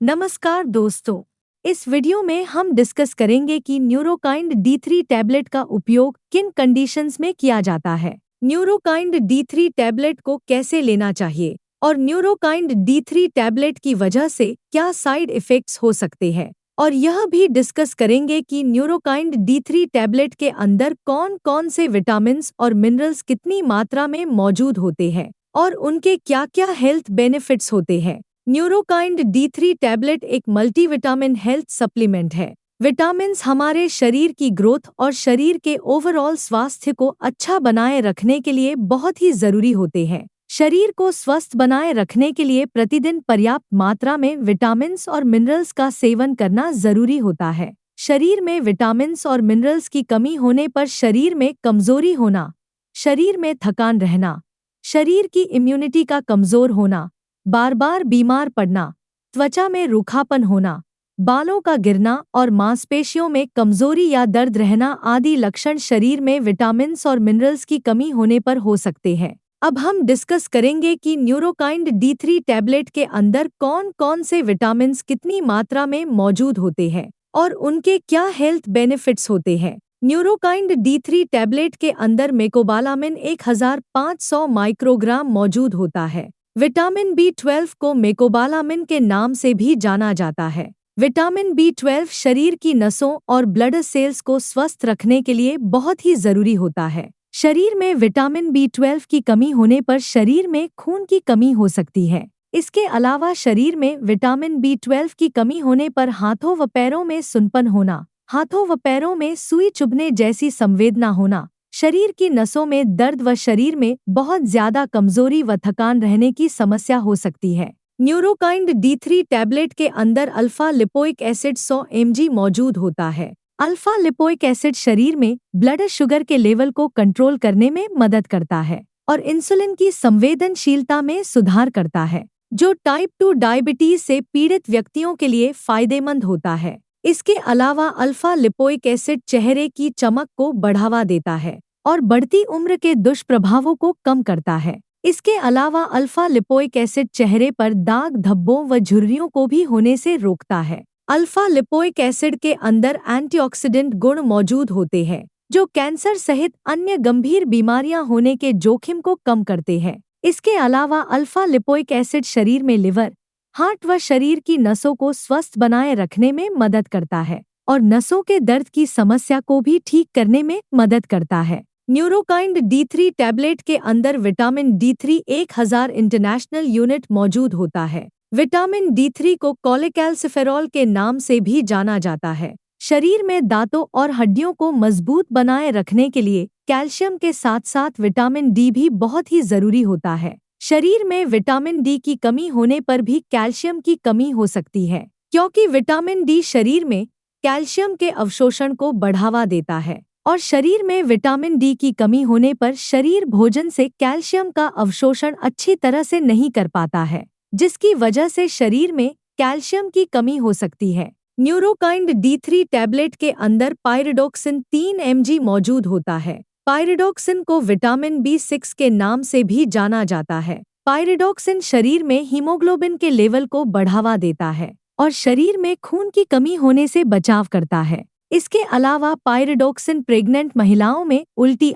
नमस्कार दोस्तों, इस वीडियो में हम डिस्कस करेंगे कि न्यूरोकाइंड D3 टैबलेट का उपयोग किन कंडीशंस में किया जाता है, न्यूरोकाइंड D3 टैबलेट को कैसे लेना चाहिए और न्यूरोकाइंड D3 टैबलेट की वजह से क्या साइड इफ़ेक्ट्स हो सकते हैं। और यह भी डिस्कस करेंगे कि न्यूरोकाइंड D3 टैबलेट के अंदर कौन कौन से विटामिन्स और मिनरल्स कितनी मात्रा में मौजूद होते हैं और उनके क्या क्या हेल्थ बेनिफिट्स होते हैं। न्यूरोकाइंड D3 टैबलेट एक मल्टीविटामिन हेल्थ सप्लीमेंट है। विटामिन्स हमारे शरीर की ग्रोथ और शरीर के ओवरऑल स्वास्थ्य को अच्छा बनाए रखने के लिए बहुत ही जरूरी होते हैं। शरीर को स्वस्थ बनाए रखने के लिए प्रतिदिन पर्याप्त मात्रा में विटामिन्स और मिनरल्स का सेवन करना जरूरी होता है। शरीर में विटामिन्स और मिनरल्स की कमी होने पर शरीर में कमजोरी होना, शरीर में थकान रहना, शरीर की इम्यूनिटी का कमजोर होना, बार बार बीमार पड़ना, त्वचा में रूखापन होना, बालों का गिरना और मांसपेशियों में कमजोरी या दर्द रहना आदि लक्षण शरीर में विटामिन्स और मिनरल्स की कमी होने पर हो सकते हैं। अब हम डिस्कस करेंगे कि न्यूरोकाइंड D3 टैबलेट के अंदर कौन कौन से विटामिन्स कितनी मात्रा में मौजूद होते हैं और उनके क्या हेल्थ बेनिफिट्स होते हैं। न्यूरोकाइंड D3 टैबलेट के अंदर मेकोबालामिन 1500 माइक्रोग्राम मौजूद होता है। विटामिन B12 को मेकोबालामिन के नाम से भी जाना जाता है। विटामिन B12 शरीर की नसों और ब्लड सेल्स को स्वस्थ रखने के लिए बहुत ही जरूरी होता है। शरीर में विटामिन B12 की कमी होने पर शरीर में खून की कमी हो सकती है। इसके अलावा शरीर में विटामिन B12 की कमी होने पर हाथों व पैरों में सुनपन होना, हाथों व पैरों में सुई चुभने जैसी संवेदना होना, शरीर की नसों में दर्द व शरीर में बहुत ज्यादा कमजोरी व थकान रहने की समस्या हो सकती है। न्यूरोकाइंड D3 टैबलेट के अंदर अल्फा लिपोइक एसिड 100 mg मौजूद होता है। अल्फा लिपोइक एसिड शरीर में ब्लड शुगर के लेवल को कंट्रोल करने में मदद करता है और इंसुलिन की संवेदनशीलता में सुधार करता है, जो टाइप 2 डायबिटीज से पीड़ित व्यक्तियों के लिए फायदेमंद होता है। इसके अलावा अल्फा लिपोइक एसिड चेहरे की चमक को बढ़ावा देता है और बढ़ती उम्र के दुष्प्रभावों को कम करता है। इसके अलावा अल्फा लिपोइक एसिड चेहरे पर दाग धब्बों व झुर्रियों को भी होने से रोकता है। अल्फा लिपोइक एसिड के अंदर एंटीऑक्सीडेंट गुण मौजूद होते हैं, जो कैंसर सहित अन्य गंभीर बीमारियां होने के जोखिम को कम करते हैं। इसके अलावा अल्फा लिपोइक एसिड शरीर में लिवर, हार्ट व शरीर की नसों को स्वस्थ बनाए रखने में मदद करता है और नसों के दर्द की समस्या को भी ठीक करने में मदद करता है। न्यूरोकाइंड D3 टैबलेट के अंदर विटामिन D3 1000 इंटरनेशनल यूनिट मौजूद होता है। विटामिन D3 को कोलेकैल्सिफेरॉल के नाम से भी जाना जाता है। शरीर में दांतों और हड्डियों को मजबूत बनाए रखने के लिए कैल्शियम के साथ साथ विटामिन D भी बहुत ही जरूरी होता है। शरीर में विटामिन D की कमी होने पर भी कैल्शियम की कमी हो सकती है, क्योंकि विटामिन D शरीर में कैल्शियम के अवशोषण को बढ़ावा देता है और शरीर में विटामिन D की कमी होने पर शरीर भोजन से कैल्शियम का अवशोषण अच्छी तरह से नहीं कर पाता है, जिसकी वजह से शरीर में कैल्शियम की कमी हो सकती है। न्यूरोकाइंड D3 टैबलेट के अंदर पायरिडोक्सिन 3 mg मौजूद होता है। पायरिडोक्सिन को विटामिन B6 के नाम से भी जाना जाता है। पायरिडोक्सिन शरीर में हीमोग्लोबिन के लेवल को बढ़ावा देता है और शरीर में खून की कमी होने से बचाव करता है। इसके अलावा पायरिडोक्सिन प्रेग्नेंट महिलाओं में उल्टी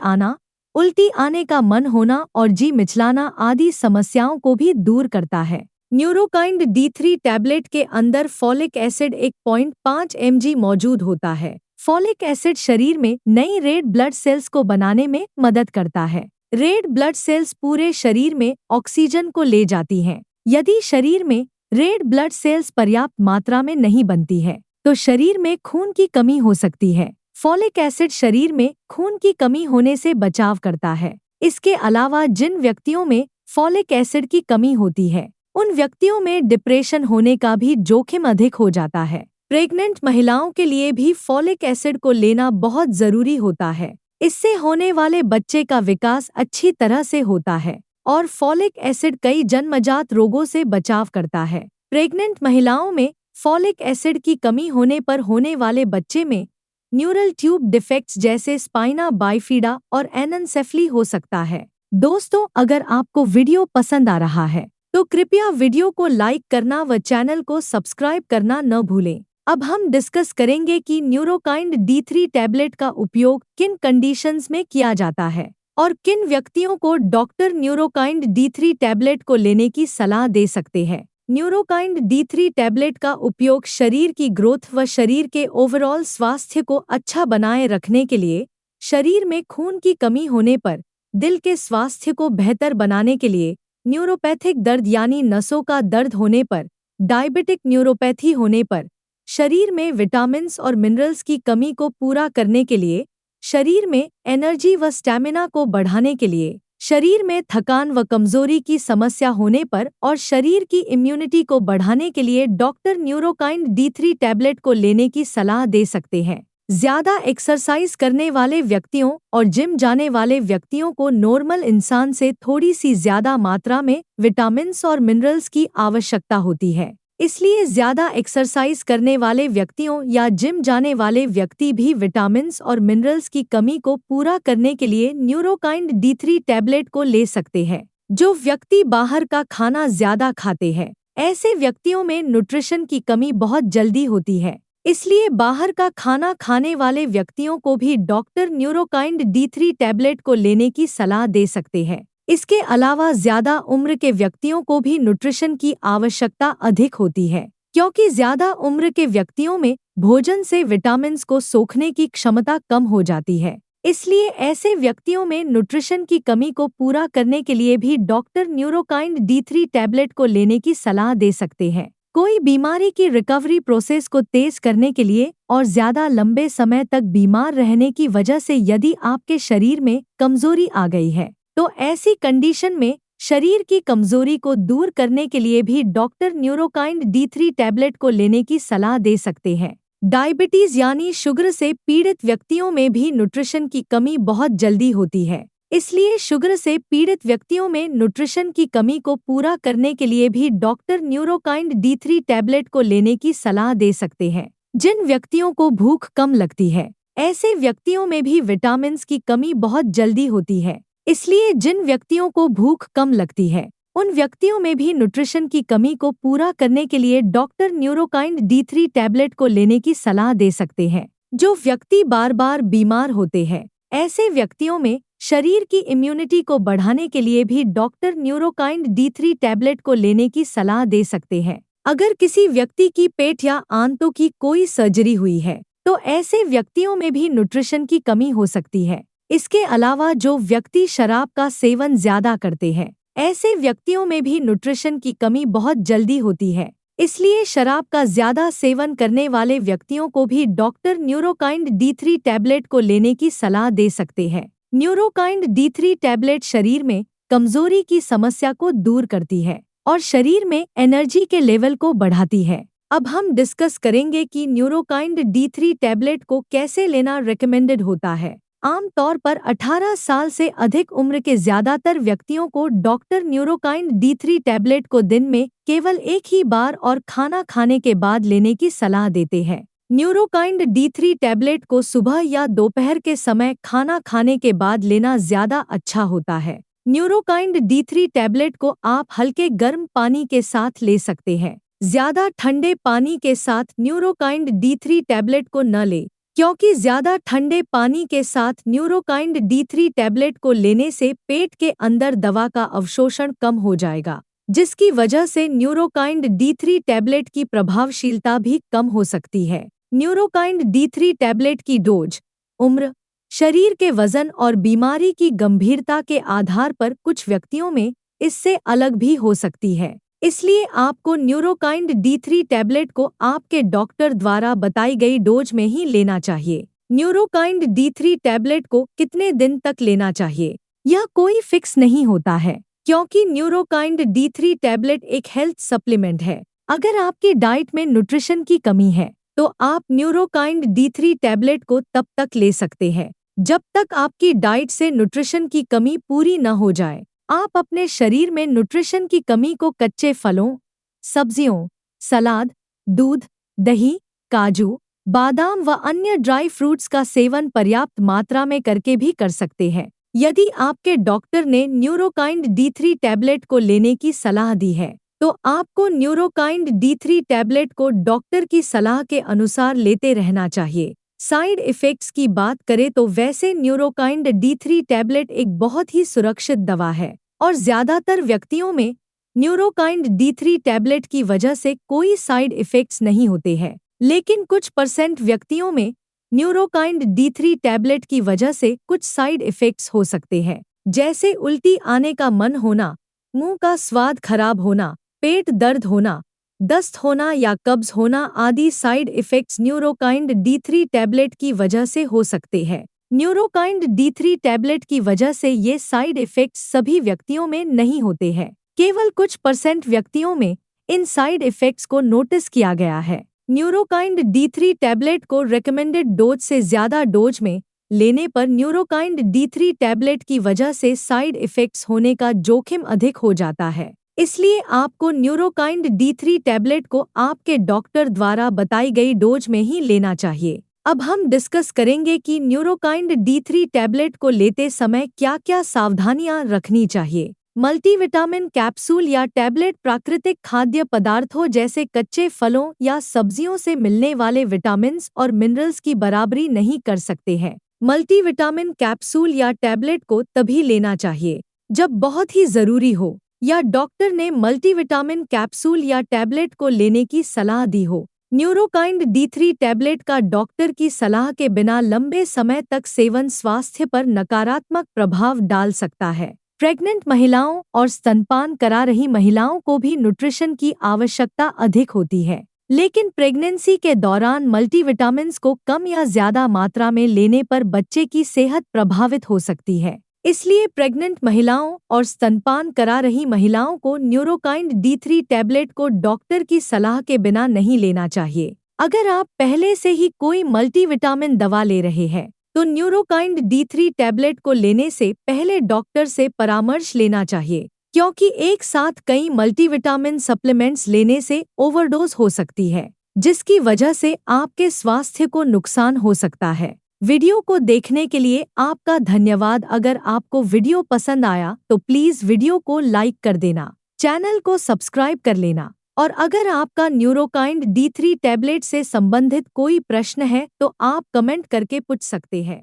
आने का मन होना और जी मिचलाना आदि समस्याओं को भी दूर करता है। न्यूरोकाइंड D3 टैबलेट के अंदर फॉलिक एसिड 1.5 mg मौजूद होता है। फॉलिक एसिड शरीर में नई रेड ब्लड सेल्स को बनाने में मदद करता है। रेड ब्लड सेल्स पूरे शरीर में ऑक्सीजन को ले जाती हैं। यदि शरीर में रेड ब्लड सेल्स पर्याप्त मात्रा में नहीं बनती है, तो शरीर में खून की कमी हो सकती है। फॉलिक एसिड शरीर में खून की कमी होने से बचाव करता है। इसके अलावा जिन व्यक्तियों में फॉलिक एसिड की कमी होती है, उन व्यक्तियों में डिप्रेशन होने का भी जोखिम अधिक हो जाता है। प्रेग्नेंट महिलाओं के लिए भी फॉलिक एसिड को लेना बहुत जरूरी होता है। इससे होने वाले बच्चे का विकास अच्छी तरह से होता है और फॉलिक एसिड कई जन्मजात रोगों से बचाव करता है। प्रेग्नेंट महिलाओं में फॉलिक एसिड की कमी होने पर होने वाले बच्चे में न्यूरल ट्यूब डिफेक्ट्स जैसे स्पाइना बाइफिडा और एनएनसेफली हो सकता है। दोस्तों, अगर आपको वीडियो पसंद आ रहा है तो कृपया वीडियो को लाइक करना व चैनल को सब्सक्राइब करना न भूलें। अब हम डिस्कस करेंगे कि न्यूरोकाइंड D3 टैबलेट का उपयोग किन कंडीशंस में किया जाता है और किन व्यक्तियों को डॉक्टर न्यूरोकाइंड D3 टैबलेट को लेने की सलाह दे सकते हैं। न्यूरोकाइंड D3 टैबलेट का उपयोग शरीर की ग्रोथ व शरीर के ओवरऑल स्वास्थ्य को अच्छा बनाए रखने के लिए, शरीर में खून की कमी होने पर, दिल के स्वास्थ्य को बेहतर बनाने के लिए, न्यूरोपैथिक दर्द यानी नसों का दर्द होने पर, डायबिटिक न्यूरोपैथी होने पर, शरीर में विटामिन्स और मिनरल्स की कमी को पूरा करने के लिए, शरीर में एनर्जी व स्टैमिना को बढ़ाने के लिए, शरीर में थकान व कमजोरी की समस्या होने पर और शरीर की इम्यूनिटी को बढ़ाने के लिए डॉक्टर न्यूरोकाइंड D3 टैबलेट को लेने की सलाह दे सकते हैं। ज्यादा एक्सरसाइज करने वाले व्यक्तियों और जिम जाने वाले व्यक्तियों को नॉर्मल इंसान से थोड़ी सी ज्यादा मात्रा में विटामिन्स और मिनरल्स की आवश्यकता होती है। इसलिए ज्यादा एक्सरसाइज करने वाले व्यक्तियों या जिम जाने वाले व्यक्ति भी विटामिन्स और मिनरल्स की कमी को पूरा करने के लिए न्यूरोकाइंड D3 टैबलेट को ले सकते हैं। जो व्यक्ति बाहर का खाना ज्यादा खाते हैं, ऐसे व्यक्तियों में न्यूट्रिशन की कमी बहुत जल्दी होती है। इसलिए बाहर का खाना खाने वाले व्यक्तियों को भी डॉक्टर न्यूरोकाइंड D3 टैबलेट को लेने की सलाह दे सकते हैं। इसके अलावा ज्यादा उम्र के व्यक्तियों को भी न्यूट्रिशन की आवश्यकता अधिक होती है, क्योंकि ज्यादा उम्र के व्यक्तियों में भोजन से विटामिन्स को सोखने की क्षमता कम हो जाती है। इसलिए ऐसे व्यक्तियों में न्यूट्रिशन की कमी को पूरा करने के लिए भी डॉक्टर न्यूरोकाइंड D3 टैबलेट को लेने की सलाह दे सकते हैं। कोई बीमारी की रिकवरी प्रोसेस को तेज करने के लिए और ज्यादा लंबे समय तक बीमार रहने की वजह से यदि आपके शरीर में कमजोरी आ गई है, तो ऐसी कंडीशन में शरीर की कमजोरी को दूर करने के लिए भी डॉक्टर न्यूरोकाइंड D3 टैबलेट को लेने की सलाह दे सकते हैं। डायबिटीज यानी शुगर से पीड़ित व्यक्तियों में भी न्यूट्रिशन की कमी बहुत जल्दी होती है। इसलिए शुगर से पीड़ित व्यक्तियों में न्यूट्रिशन की कमी को पूरा करने के लिए भी डॉक्टर न्यूरोकाइंड D3 टैबलेट को लेने की सलाह दे सकते हैं। जिन व्यक्तियों को भूख कम लगती है, ऐसे व्यक्तियों में भी विटामिन्स की कमी बहुत जल्दी होती है। इसलिए जिन व्यक्तियों को भूख कम लगती है, उन व्यक्तियों में भी न्यूट्रिशन की कमी को पूरा करने के लिए डॉक्टर न्यूरोकाइंड D3 टैबलेट को लेने की सलाह दे सकते हैं। जो व्यक्ति बार बार बीमार होते हैं, ऐसे व्यक्तियों में शरीर की इम्यूनिटी को बढ़ाने के लिए भी डॉक्टर न्यूरोकाइंड D3 टैबलेट को लेने की सलाह दे सकते हैं। अगर किसी व्यक्ति की पेट या आंतों की कोई सर्जरी हुई है, तो ऐसे व्यक्तियों में भी न्यूट्रिशन की कमी हो सकती है। इसके अलावा जो व्यक्ति शराब का सेवन ज्यादा करते हैं, ऐसे व्यक्तियों में भी न्यूट्रिशन की कमी बहुत जल्दी होती है। इसलिए शराब का ज्यादा सेवन करने वाले व्यक्तियों को भी डॉक्टर न्यूरोकाइंड D3 टैबलेट को लेने की सलाह दे सकते हैं। न्यूरोकाइंड D3 टैबलेट शरीर में कमजोरी की समस्या को दूर करती है और शरीर में एनर्जी के लेवल को बढ़ाती है। अब हम डिस्कस करेंगे कि न्यूरोकाइंड D3 टैबलेट को कैसे लेना रिकमेंडेड होता है। आमतौर पर 18 साल से अधिक उम्र के ज्यादातर व्यक्तियों को डॉक्टर न्यूरोकाइंड D3 टैबलेट को दिन में केवल एक ही बार और खाना खाने के बाद लेने की सलाह देते हैं। न्यूरोकाइंड D3 टैबलेट को सुबह या दोपहर के समय खाना खाने के बाद लेना ज्यादा अच्छा होता है। न्यूरोकाइंड D3 टैबलेट को आप हल्के गर्म पानी के साथ ले सकते हैं। ज्यादा ठंडे पानी के साथ न्यूरोकाइंड D3 टैबलेट को न लें, क्योंकि ज्यादा ठंडे पानी के साथ न्यूरोकाइंड D3 टैबलेट को लेने से पेट के अंदर दवा का अवशोषण कम हो जाएगा, जिसकी वजह से न्यूरोकाइंड D3 टैबलेट की प्रभावशीलता भी कम हो सकती है। न्यूरोकाइंड D3 टैबलेट की डोज, उम्र, शरीर के वजन और बीमारी की गंभीरता के आधार पर कुछ व्यक्तियों में इससे अलग भी हो सकती है। इसलिए आपको न्यूरोकाइंड D3 टैबलेट को आपके डॉक्टर द्वारा बताई गई डोज में ही लेना चाहिए। न्यूरोकाइंड D3 टैबलेट को कितने दिन तक लेना चाहिए, यह कोई फिक्स नहीं होता है, क्योंकि न्यूरोकाइंड D3 टैबलेट एक हेल्थ सप्लीमेंट है। अगर आपकी डाइट में न्यूट्रिशन की कमी है, तो आप न्यूरोकाइंड D3 टैबलेट को तब तक ले सकते हैं जब तक आपकी डाइट से न्यूट्रिशन की कमी पूरी न हो जाए। आप अपने शरीर में न्यूट्रिशन की कमी को कच्चे फलों, सब्जियों, सलाद, दूध, दही, काजू, बादाम व अन्य ड्राई फ्रूट्स का सेवन पर्याप्त मात्रा में करके भी कर सकते हैं। यदि आपके डॉक्टर ने न्यूरोकाइंड D3 टैबलेट को लेने की सलाह दी है, तो आपको न्यूरोकाइंड D3 टैबलेट को डॉक्टर की सलाह के अनुसार लेते रहना चाहिए। साइड इफ़ेक्ट्स की बात करें तो वैसे न्यूरोकाइंड D3 टैबलेट एक बहुत ही सुरक्षित दवा है और ज़्यादातर व्यक्तियों में न्यूरोकाइंड D3 टैबलेट की वजह से कोई साइड इफ़ेक्ट्स नहीं होते हैं। लेकिन कुछ % व्यक्तियों में न्यूरोकाइंड D3 टैबलेट की वजह से कुछ साइड इफ़ेक्ट्स हो सकते हैं, जैसे उल्टी आने का मन होना, मुंह का स्वाद खराब होना, पेट दर्द होना, दस्त होना या कब्ज होना आदि side effects Neurokind D3 tablet की वजह से हो सकते हैं। न्यूरोकाइंड D3 टैबलेट की वजह से ये साइड इफ़ेक्ट्स सभी व्यक्तियों में नहीं होते हैं, केवल कुछ % व्यक्तियों में इन साइड इफ़ेक्ट्स को नोटिस किया गया है। न्यूरोकाइंड D3 टैबलेट को रेकमेंडेड डोज से ज़्यादा डोज में लेने पर न्यूरोकाइंड D3 टैबलेट की वजह से साइड इफ़ेक्ट्स होने का जोखिम अधिक हो जाता है। इसलिए आपको न्यूरोकाइंड D3 टैबलेट को आपके डॉक्टर द्वारा बताई गई डोज में ही लेना चाहिए। अब हम डिस्कस करेंगे कि न्यूरोकाइंड D3 टैबलेट को लेते समय क्या-क्या सावधानियां रखनी चाहिए। मल्टीविटामिन कैप्सूल या टैबलेट प्राकृतिक खाद्य पदार्थों जैसे कच्चे फलों या सब्जियों से मिलने वाले विटामिन्स और मिनरल्स की बराबरी नहीं कर सकते हैं। मल्टीविटामिन कैप्सूल या टैबलेट को तभी लेना चाहिए जब बहुत ही जरूरी हो या डॉक्टर ने मल्टीविटामिन कैप्सूल या टैबलेट को लेने की सलाह दी हो। न्यूरोकाइंड D3 टैबलेट का डॉक्टर की सलाह के बिना लंबे समय तक सेवन स्वास्थ्य पर नकारात्मक प्रभाव डाल सकता है। प्रेग्नेंट महिलाओं और स्तनपान करा रही महिलाओं को भी न्यूट्रिशन की आवश्यकता अधिक होती है, लेकिन प्रेगनेंसी के दौरान मल्टीविटामिन्स को कम या ज्यादा मात्रा में लेने पर बच्चे की सेहत प्रभावित हो सकती है। इसलिए प्रेग्नेंट महिलाओं और स्तनपान करा रही महिलाओं को न्यूरोकाइंड D3 टैबलेट को डॉक्टर की सलाह के बिना नहीं लेना चाहिए। अगर आप पहले से ही कोई मल्टीविटामिन दवा ले रहे हैं, तो न्यूरोकाइंड D3 टैबलेट को लेने से पहले डॉक्टर से परामर्श लेना चाहिए, क्योंकि एक साथ कई मल्टीविटामिन सप्लीमेंट्स लेने से ओवरडोज हो सकती है, जिसकी वजह से आपके स्वास्थ्य को नुकसान हो सकता है। वीडियो को देखने के लिए आपका धन्यवाद। अगर आपको वीडियो पसंद आया तो प्लीज़ वीडियो को लाइक कर देना, चैनल को सब्सक्राइब कर लेना और अगर आपका न्यूरोकाइंड D3 टैबलेट से संबंधित कोई प्रश्न है तो आप कमेंट करके पूछ सकते हैं।